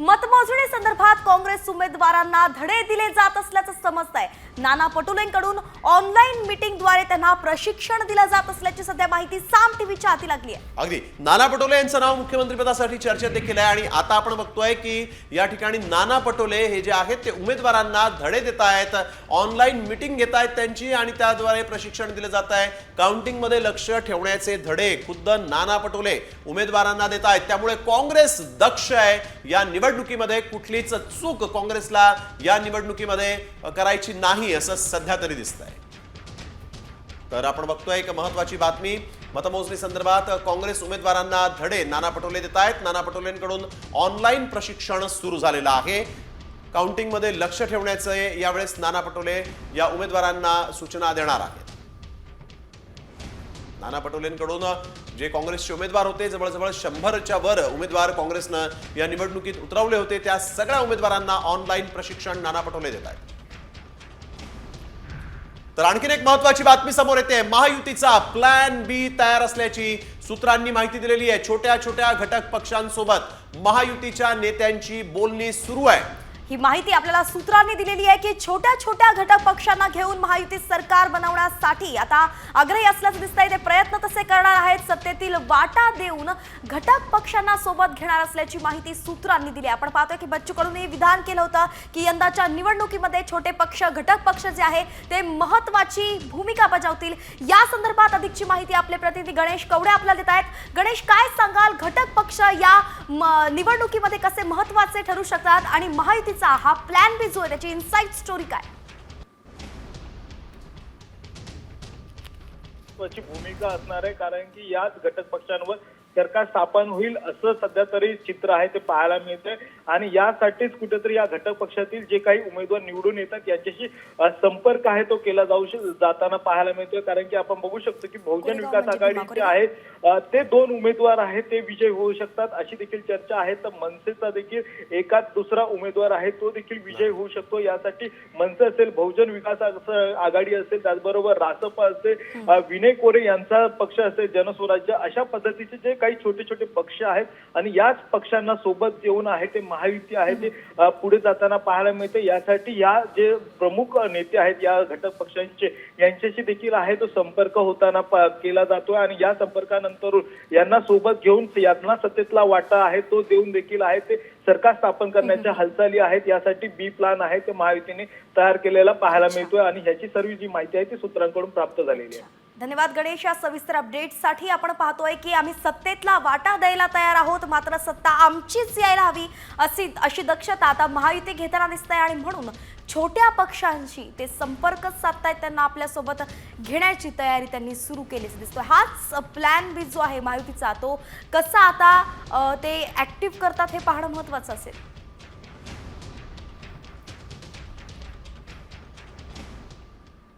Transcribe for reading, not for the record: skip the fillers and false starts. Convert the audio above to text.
मतमोजणी संदर्भात काँग्रेस उमेदवारांना धडे दिले जात असल्याचं समजतंय। नाना पटोलेंकडून ऑनलाईन मीटिंगद्वारे त्यांना प्रशिक्षण दिलं जात असल्याची सध्या माहिती साम टीव्हीच्या हाती लागली आहे। अगदी नाना पटोले यांचं नाव मुख्यमंत्रीपदासाठी चर्चेत देखील आहे आणि आता आपण बघतोय की या ठिकाणी नाना पटोले हे जे आहेत ते उमेदवारांना धडे देत आहेत, ऑनलाईन मीटिंग घेत आहेत त्यांची आणि त्याद्वारे प्रशिक्षण दिले जात आहे। काउंटिंग मध्ये लक्ष ठेवण्याचे धडे खुद्द नाना पटोले उमेदवारांना देत आहेत। त्यामुळे काँग्रेस दक्ष आहे। या निवडणुकीमध्ये कुठलीच चूक काँग्रेसला या निवडणुकीमध्ये करायची नाही असं सध्या तरी दिसतंय। तर आपण बघतोय एक महत्त्वाची बातमी, मतमोजणी संदर्भात काँग्रेस उमेदवारांना धडे नाना पटोले देत आहेत। नाना पटोलेंकडून ऑनलाईन प्रशिक्षण सुरू झालेलं आहे। काउंटिंग मध्ये लक्ष ठेवण्याचे यावेळेस नाना पटोले या उमेदवारांना सूचना देणार आहेत। नाना पटोलेंकडून जे काँग्रेसचे उमेदवार होते, जवळजवळ 100च्या वर उमेदवार काँग्रेसनं या निवडणुकीत उतरवले होते, त्या सगळ्या उमेदवारांना ऑनलाईन प्रशिक्षण नाना पटोले देत आहेत। तर आणखीन एक महत्त्वाची बातमी समोर येते, महायुतीचा प्लॅन बी तयार असल्याची सूत्रांनी माहिती दिलेली आहे। छोट्या छोट्या घटक पक्षांसोबत महायुतीच्या नेत्यांची बोलणी सुरू आहे। ही माहिती आपल्याला सूत्रांनी दिलेली आहे की छोट्या छोट्या घटक पक्षांना घेऊन महायुती सरकार बनवण्यासाठी आता आग्रही असल्याचं दिसतंय। ते प्रयत्न तसे करणार आहेत, सत्तेतील वाटा देऊन घटक पक्षांना सोबत घेणार असल्याची माहिती सूत्रांनी दिली आहे। आपण पाहतोय की बच्चू कडूंनी विधान केलं होतं की यंदाच्या निवडणुकीमध्ये छोटे पक्ष, घटक पक्ष जे आहे ते महत्त्वाची भूमिका बजावतील। या संदर्भात अधिकची माहिती आपले प्रतिनिधी गणेश कवडे आपल्याला देत आहेत। गणेश, काय सांगाल, घटक पक्ष या निवडणुकीमध्ये कसे महत्त्वाचे ठरू शकतात आणि महायुती हा प्लॅन बी जो आहे त्याची इनसाइड स्टोरी काय? भूमिका असणार आहे, कारण की याच घटक पक्षांवर सरकार स्थापन होईल असं सध्या तरी चित्र आहे ते पाहायला मिळते आणि यासाठीच कुठेतरी या घटक पक्षातील जे काही उमेदवार निवडून येतात यांच्याशी संपर्क आहे तो केला जाताना पाहायला मिळतोय। कारण की आपण बघू शकतो की बहुजन विकास आघाडीचे आहेत ते 2 उमेदवार आहेत ते विजयी होऊ शकतात अशी देखील चर्चा आहे। तर मनसेचा देखील एकाच दुसरा उमेदवार आहे तो देखील विजयी होऊ शकतो। यासाठी मनसे असेल, बहुजन विकास आघाडी असेल, त्याचबरोबर रासप असेल, विनय कोरे यांचा पक्ष असेल, जनस्वराज्य, अशा पद्धतीचे जे काही छोटे छोटे पक्ष आहेत आणि याच पक्षांना सोबत घेऊन आहे ते महायुती आहे ते पुढे जाताना पाहायला मिळते। यासाठी या जे प्रमुख नेते आहेत या घटक पक्षांचे यांच्याशी देखील आहे तो संपर्क होताना केला जातोय आणि या संपर्कानंतर यांना सोबत घेऊन यांना सत्तेतला वाटा आहे तो देऊन देखील आहे ते सरकार स्थापन करण्याच्या हालचाली आहेत। यासाठी बी प्लॅन आहे ते महायुतीने तयार केलेला पाहायला मिळतोय आणि ह्याची सर्व जी माहिती आहे ती सूत्रांकडून प्राप्त झालेली आहे। धन्यवाद गणेश, या सविस्तर अपडेटसाठी। आपण पाहतोय की आम्ही सत्तेतला वाटा द्यायला तयार आहोत, मात्र सत्ता आमचीच यायला हवी अशी दक्षता आता महायुती घेताना दिसतंय आणि म्हणून छोट्या पक्षांशी ते संपर्क साधतायत, त्यांना आपल्यासोबत घेण्याची तयारी त्यांनी सुरू केल्याचं दिसतोय। हाच प्लॅन बी जो आहे महायुतीचा तो कसा आता ते ऍक्टिव्ह करतात हे पाहणं महत्त्वाचं असेल।